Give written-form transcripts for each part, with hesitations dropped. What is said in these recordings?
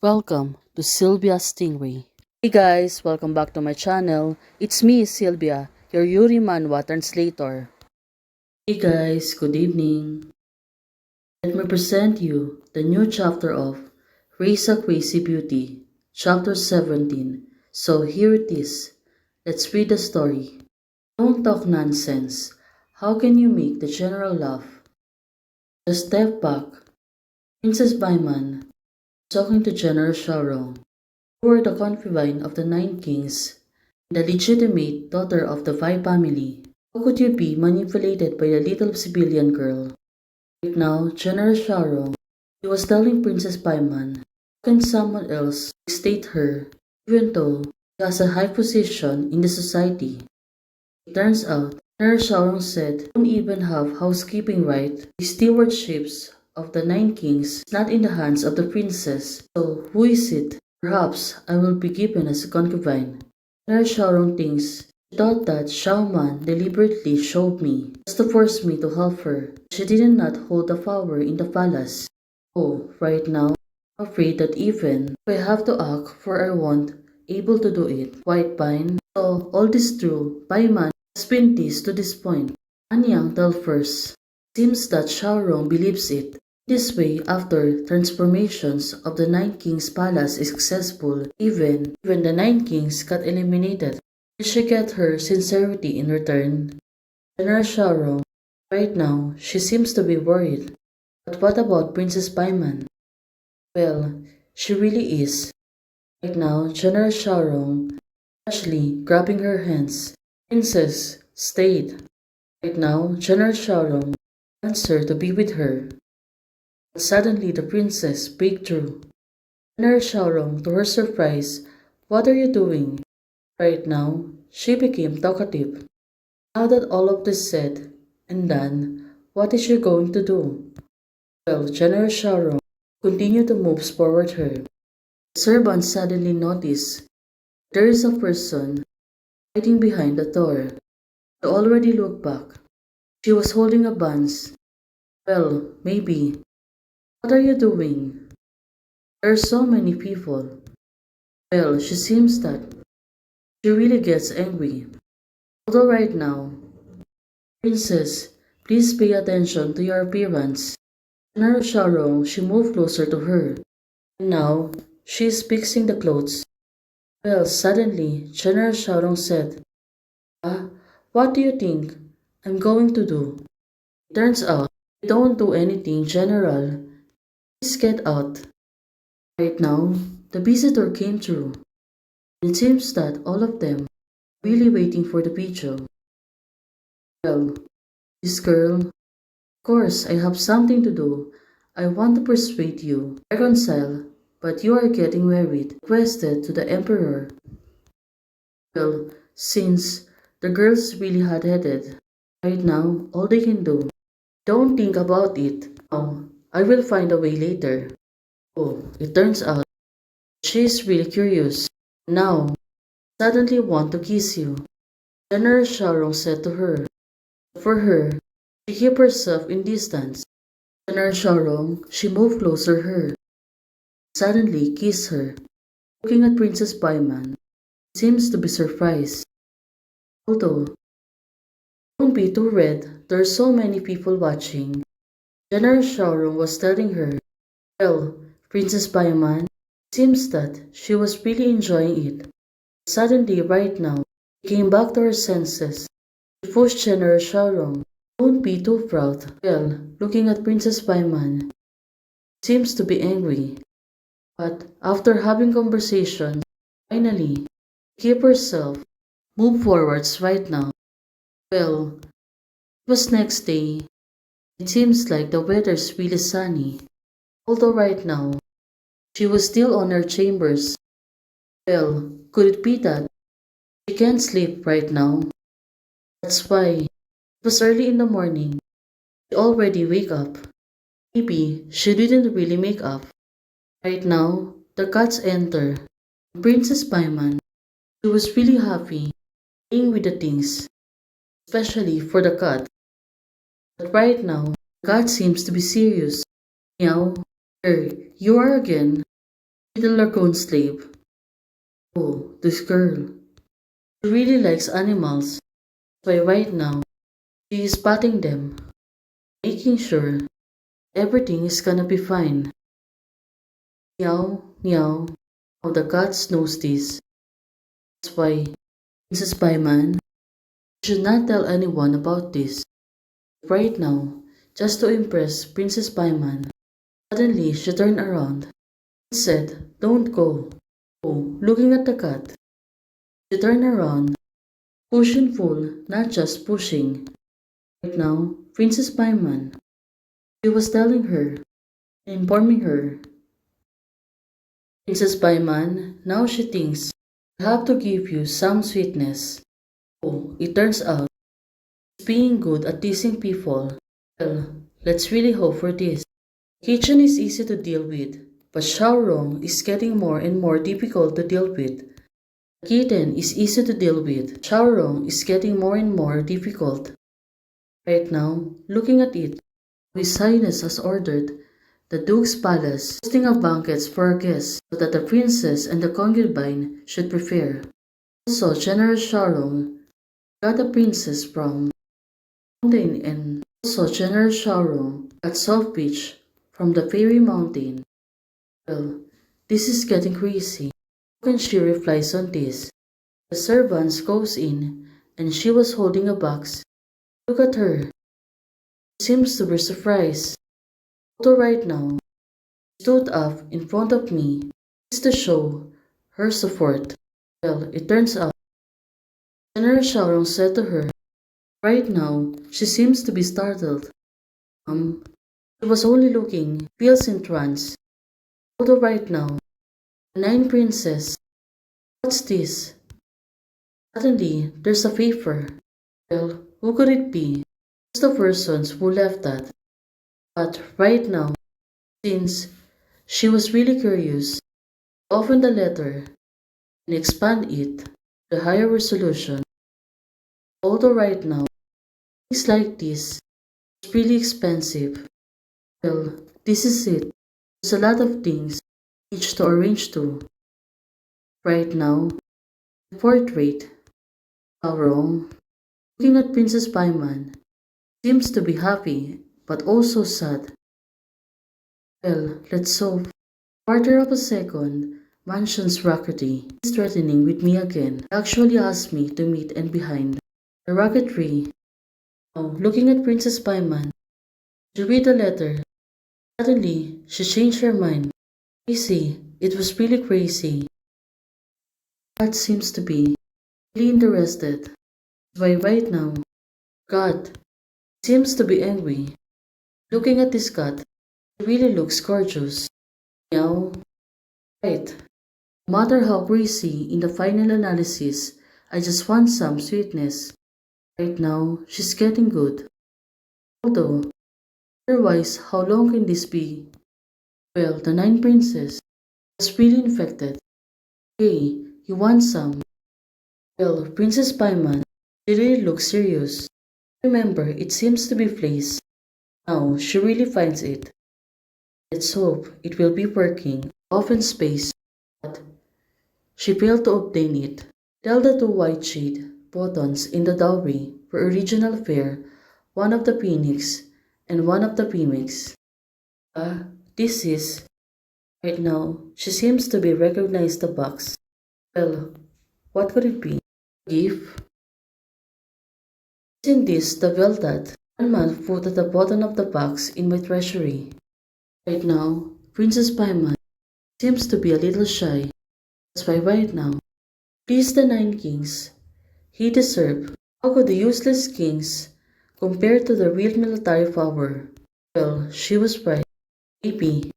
Welcome to Sylvia's Stingray. Hey guys, welcome back to my channel. It's me, Sylvia, your Yuri Manhwa translator. Hey guys, good evening. Let me present you the new chapter of Raise a Crazy Beauty, chapter 17. So here it is. Let's read the story. Don't talk nonsense. How can you make the general laugh? Just step back. Princess Bman talking to General Shaorong, who were the concubine of the Nine Kings, the legitimate daughter of the Wei family. How could you be manipulated by a little civilian girl? Right now, General Shaorong, he was telling Princess Baiman, how can someone else state her, even though she has a high position in the society? It turns out, General Shaorong said, don't even have housekeeping right. The stewardships of the Nine Kings is not in the hands of the princess. So, who is it? Perhaps I will be given as a concubine. General Shaorong thinks she thought that Xiaoman deliberately showed me just to force me to help her. She did not hold the power in the palace. Oh, right now, I'm afraid that even if I have to act for I won't able to do it. White Pine. So, all this true, Baiman has been teased to this point. Anyang tell first. Seems that Xiaorong believes it. This way, after transformations of the Nine Kings Palace is successful, even the Nine Kings got eliminated. Did she get her sincerity in return? General Xiaorong, right now, she seems to be worried. But what about Princess Baiman? Well, she really is. Right now, General Xiaorong, actually grabbing her hands. Princess, stayed. Right now, General Xiaorong wants her to be with her. But suddenly the princess break through. General Xiaorong, to her surprise, what are you doing? Right now, she became talkative. Now that all of this said and done, what is she going to do? Well, General Xiaorong continued to move forward her. The servant suddenly noticed there is a person hiding behind the door. She already looked back. She was holding a buns. Well, maybe. What are you doing? There are so many people. Well, she seems that she really gets angry. Although right now, Princess, please pay attention to your appearance. General Xiaorong, she moved closer to her. And now, she is fixing the clothes. Well, suddenly, General Xiaorong said, Ah, what do you think I'm going to do? It turns out, you don't do anything, General. Please get out. Right now, the visitor came through. It seems that all of them are really waiting for the video. Well, this girl, of course I have something to do. I want to persuade you, reconcile, but you are getting married, requested to the emperor. Well, since the girl's really hard-headed, right now, all they can do, don't think about it. Now, I will find a way later. Oh, it turns out, she is really curious. Now, suddenly want to kiss you. General Xiaorong said to her. For her, she kept herself in distance. General Xiaorong, she moved closer to her. Suddenly kissed her. Looking at Princess Baiman, seems to be surprised. Although, don't be too red, there are so many people watching. General Xiaorong was telling her, well, Princess Baiman, seems that she was really enjoying it. Suddenly, right now, she came back to her senses. She pushed General Xiaorong. Don't be too proud. Well, looking at Princess Baiman, seems to be angry. But after having conversation, finally, keep herself, move forwards right now. Well, it was next day. It seems like the weather's really sunny. Although right now, she was still on her chambers. Well, could it be that she can't sleep right now? That's why it was early in the morning. She already wake up. Maybe she didn't really make up. Right now, the cats enter. Princess Baiman, she was really happy playing with the things, especially for the cat. But right now, the cat seems to be serious. Meow, here, you are again. Little raccoon slave. Oh, this girl. She really likes animals. That's why right now, she is patting them, making sure everything is gonna be fine. Meow, meow. How the cats knows this. That's why, Mrs. Bman, you should not tell anyone about this. Right now, just to impress Princess Bman, suddenly she turned around and said, "Don't go." Oh, looking at the cat, she turned around, pushing full, not just pushing. Right now, Princess Bman, she was telling her, informing her. Princess Bman, now she thinks, "I have to give you some sweetness." Oh, it turns out, she's being good at teasing people. Well, let's really hope for this. Kitchen is easy to deal with, but Xiaorong is getting more and more difficult to deal with. Kitten is easy to deal with. Xiaorong is getting more and more difficult. Right now, looking at it, His Highness has ordered the Duke's palace hosting a banquet for our guests so that the princess and the concubine should prepare. Also, General Xiaorong got the princess from mountain and also General Xiaorong got soft beach from the fairy mountain. Well, this is getting crazy. How can she replies on this? The servants goes in and she was holding a box. Look at her. She seems to be surprised. Although right now, she stood up in front of me just to show her support. Well, it turns out General Xiaorong said to her, right now, she seems to be startled. She was only looking, feels in trance. Although right now, the nine princess, what's this? Suddenly, there's a paper. Well, who could it be? It's the persons who left that. But right now, since she was really curious, open the letter and expand it to higher resolution. Although right now, things like this is really expensive. Well, this is it. There's a lot of things each to arrange to. Right now, the portrait, how wrong. Looking at Princess Bman, seems to be happy, but also sad. Well, let's hope. Quarter of a second, Mansion's rocketry is threatening with me again. Actually asked me to meet and behind the rocketry. Now, looking at Princess Bman, she read the letter. Suddenly, she changed her mind. Crazy, it was really crazy. God seems to be really interested. Why right now, God seems to be angry. Looking at this cat, it really looks gorgeous. Meow. Right. No matter how crazy in the final analysis, I just want some sweetness. Right now, she's getting good. Although, otherwise, how long can this be? Well, the nine princess was really infected. Hey, you want some? Well, Princess Paimon, she really looks serious. Remember, it seems to be place. Now, she really finds it. Let's hope it will be working. Often space, but she failed to obtain it. Tell the two white shade buttons in the dowry for original fair, one of the phoenix and one of the premix. This is right now. She seems to be recognized the box. Well, what could it be? Gift? Isn't this the velvet one man put at the bottom of the box in my treasury? Right now, Princess Paimon seems to be a little shy. That's why right now, please the nine kings. He deserved. How could the useless kings compare to the real military power? Well, she was right. Maybe,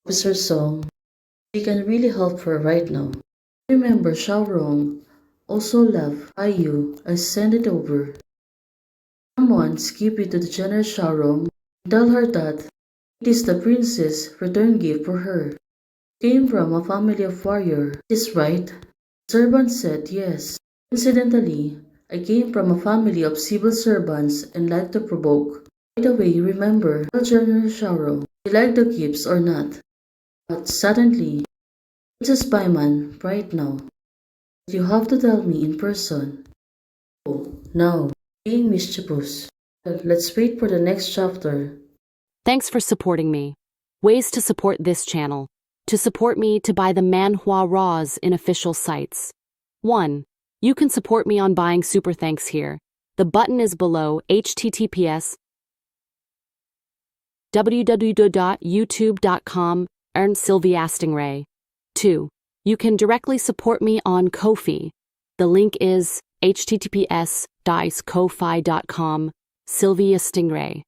Officer Song, she can really help her right now. Remember Xiaorong also love Ayu. I send it over. Someone skip it to the General Xiaorong and tell her that it is the princess' return gift for her. Came from a family of warrior. Is right? The servant said yes. Incidentally, I came from a family of civil servants and like to provoke. By the way, remember, tell General Xiaorong, you like the gifts or not. But suddenly, Princess Bman, right now. You have to tell me in person. Oh, now, being mischievous. Well, let's wait for the next chapter. Thanks for supporting me. Ways to support this channel. To support me to buy the manhwa raws in official sites. 1. You can support me on buying super thanks here. The button is below https www.youtube.com Sylvia Stingray. 2. You can directly support me on Ko-fi. The link is https://ko-fi.com Sylvia Stingray.